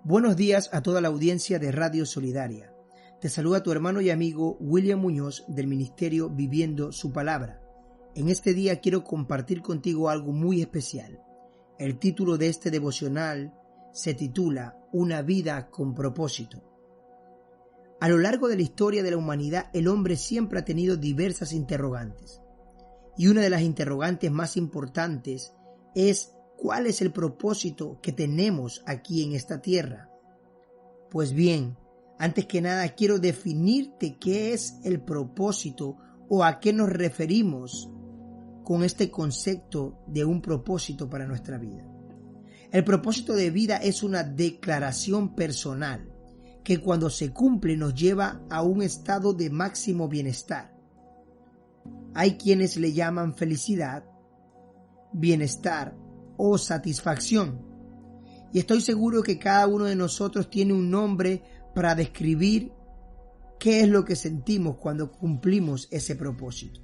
Buenos días a toda la audiencia de Radio Solidaria. Te saluda tu hermano y amigo William Muñoz del Ministerio Viviendo su Palabra. En este día quiero compartir contigo algo muy especial. El título de este devocional se titula Una vida con propósito. A lo largo de la historia de la humanidad, el hombre siempre ha tenido diversas interrogantes. Y una de las interrogantes más importantes es ¿cuál es el propósito que tenemos aquí en esta tierra? Pues bien, antes que nada quiero definirte qué es el propósito o a qué nos referimos con este concepto de un propósito para nuestra vida. El propósito de vida es una declaración personal que cuando se cumple nos lleva a un estado de máximo bienestar. Hay quienes le llaman felicidad, bienestar o satisfacción. Y estoy seguro que cada uno de nosotros tiene un nombre para describir qué es lo que sentimos cuando cumplimos ese propósito.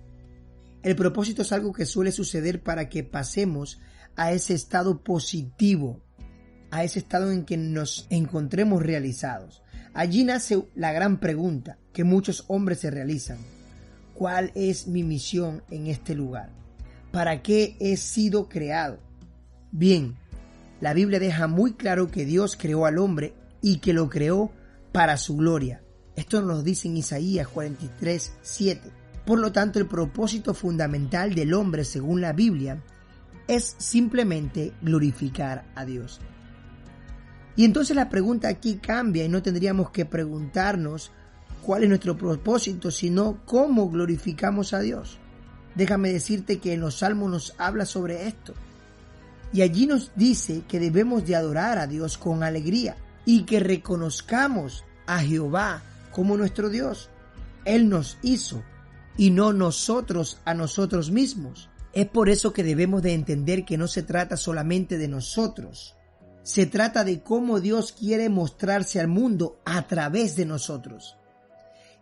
El propósito es algo que suele suceder para que pasemos a ese estado positivo, a ese estado en que nos encontremos realizados. Allí nace la gran pregunta que muchos hombres se realizan. ¿Cuál es mi misión en este lugar? ¿Para qué he sido creado? Bien, la Biblia deja muy claro que Dios creó al hombre y que lo creó para su gloria. Esto nos lo dice en Isaías 43:7. Por lo tanto, el propósito fundamental del hombre, según la Biblia, es simplemente glorificar a Dios. Y entonces la pregunta aquí cambia y no tendríamos que preguntarnos cuál es nuestro propósito, sino cómo glorificamos a Dios. Déjame decirte que en los Salmos nos habla sobre esto. Y allí nos dice que debemos de adorar a Dios con alegría y que reconozcamos a Jehová como nuestro Dios. Él nos hizo y no nosotros a nosotros mismos. Es por eso que debemos de entender que no se trata solamente de nosotros. Se trata de cómo Dios quiere mostrarse al mundo a través de nosotros.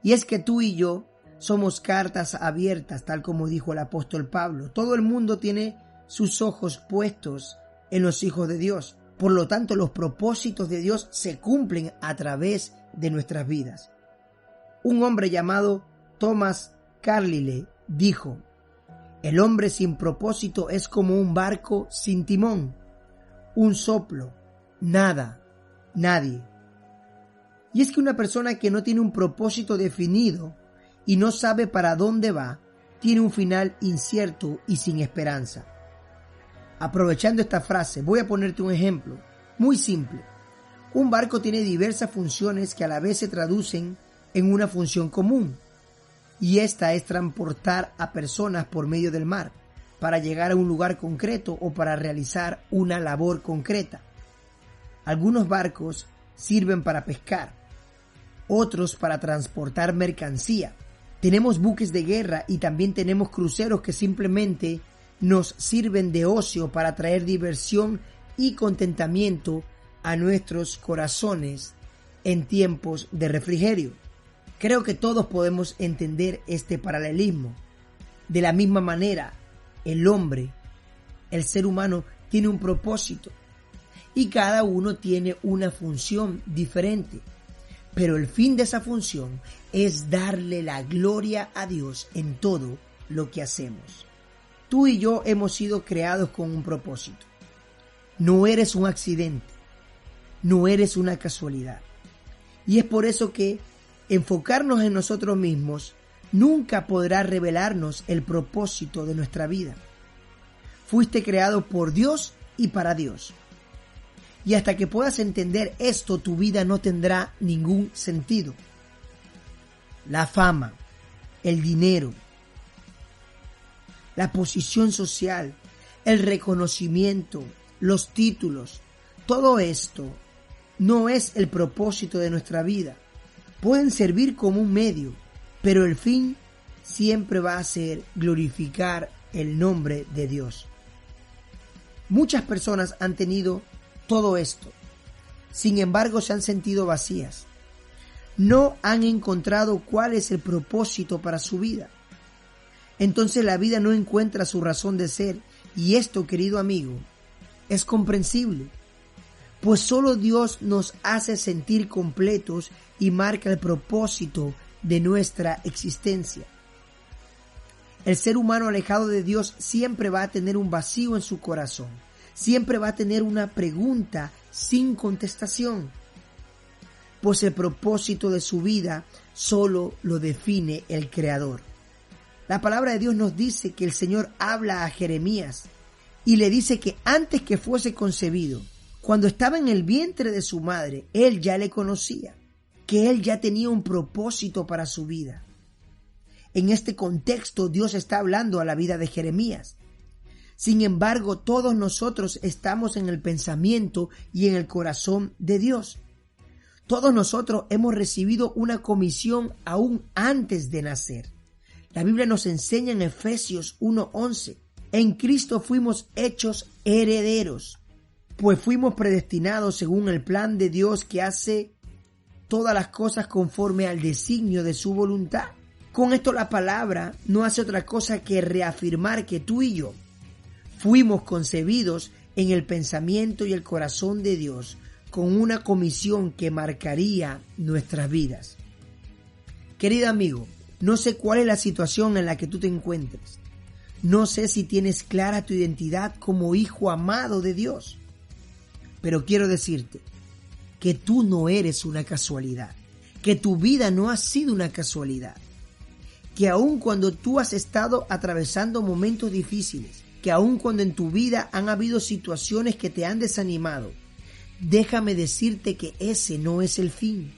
Y es que tú y yo somos cartas abiertas, tal como dijo el apóstol Pablo. Todo el mundo tiene sus ojos puestos en los hijos de Dios. Por lo tanto, los propósitos de Dios se cumplen a través de nuestras vidas. Un hombre llamado Thomas Carlyle dijo: el hombre sin propósito es como un barco sin timón, un soplo, nada, nadie. Y es que una persona que no tiene un propósito definido y no sabe para dónde va, tiene un final incierto y sin esperanza. Aprovechando esta frase, voy a ponerte un ejemplo muy simple. Un barco tiene diversas funciones que a la vez se traducen en una función común, y esta es transportar a personas por medio del mar para llegar a un lugar concreto o para realizar una labor concreta. Algunos barcos sirven para pescar, otros para transportar mercancía. Tenemos buques de guerra y también tenemos cruceros que simplemente nos sirven de ocio para traer diversión y contentamiento a nuestros corazones en tiempos de refrigerio. Creo que todos podemos entender este paralelismo. De la misma manera, el hombre, el ser humano, tiene un propósito y cada uno tiene una función diferente. Pero el fin de esa función es darle la gloria a Dios en todo lo que hacemos. Tú y yo hemos sido creados con un propósito. No eres un accidente, no eres una casualidad. Y es por eso que enfocarnos en nosotros mismos nunca podrá revelarnos el propósito de nuestra vida. Fuiste creado por Dios y para Dios. Y hasta que puedas entender esto, tu vida no tendrá ningún sentido. La fama, el dinero, la posición social, el reconocimiento, los títulos, todo esto no es el propósito de nuestra vida. Pueden servir como un medio, pero el fin siempre va a ser glorificar el nombre de Dios. Muchas personas han tenido todo esto, sin embargo se han sentido vacías. No han encontrado cuál es el propósito para su vida. Entonces la vida no encuentra su razón de ser, y esto, querido amigo, es comprensible. pues solo Dios nos hace sentir completos y marca el propósito de nuestra existencia. El ser humano alejado de Dios siempre va a tener un vacío en su corazón, siempre va a tener una pregunta sin contestación, pues el propósito de su vida solo lo define el Creador. La palabra de Dios nos dice que el Señor habla a Jeremías y le dice que antes que fuese concebido, cuando estaba en el vientre de su madre, Él ya le conocía, que Él ya tenía un propósito para su vida. En este contexto, Dios está hablando a la vida de Jeremías. Sin embargo, todos nosotros estamos en el pensamiento y en el corazón de Dios. Todos nosotros hemos recibido una comisión aún antes de nacer. La Biblia nos enseña en Efesios 1:11, en Cristo fuimos hechos herederos, pues fuimos predestinados según el plan de Dios que hace todas las cosas conforme al designio de su voluntad. Con esto la palabra no hace otra cosa que reafirmar que tú y yo fuimos concebidos en el pensamiento y el corazón de Dios con una comisión que marcaría nuestras vidas. Querido amigo, no sé cuál es la situación en la que tú te encuentres. No sé si tienes clara tu identidad como hijo amado de Dios. Pero quiero decirte que tú no eres una casualidad, que tu vida no ha sido una casualidad, que aun cuando tú has estado atravesando momentos difíciles, que aun cuando en tu vida han habido situaciones que te han desanimado, déjame decirte que ese no es el fin.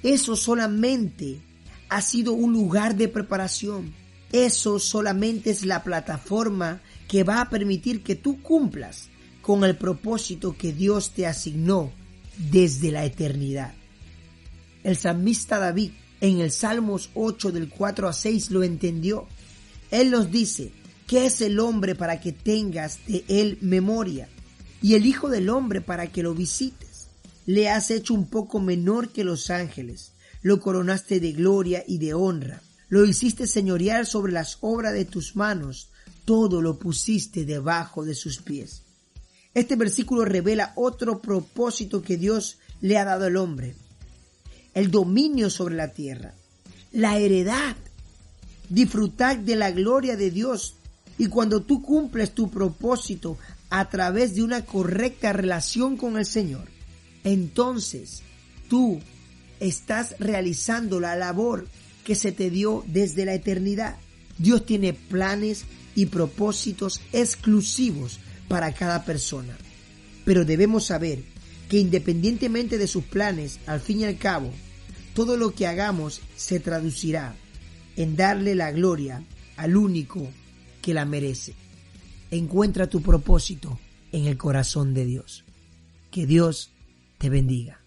Eso solamente ha sido un lugar de preparación. Eso solamente es la plataforma que va a permitir que tú cumplas con el propósito que Dios te asignó desde la eternidad. El salmista David en el Salmos 8 del 4 a 6 lo entendió. Él nos dice: ¿qué es el hombre para que tengas de él memoria? Y el hijo del hombre para que lo visites. Le has hecho un poco menor que los ángeles, lo coronaste de gloria y de honra, lo hiciste señorear sobre las obras de tus manos, todo lo pusiste debajo de sus pies. Este versículo revela otro propósito que Dios le ha dado al hombre: el dominio sobre la tierra, la heredad, disfrutar de la gloria de Dios. Y cuando tú cumples tu propósito a través de una correcta relación con el Señor, entonces tú estás realizando la labor que se te dio desde la eternidad. Dios tiene planes y propósitos exclusivos para cada persona. Pero debemos saber que independientemente de sus planes, al fin y al cabo, todo lo que hagamos se traducirá en darle la gloria al único que la merece. Encuentra tu propósito en el corazón de Dios. Que Dios te bendiga.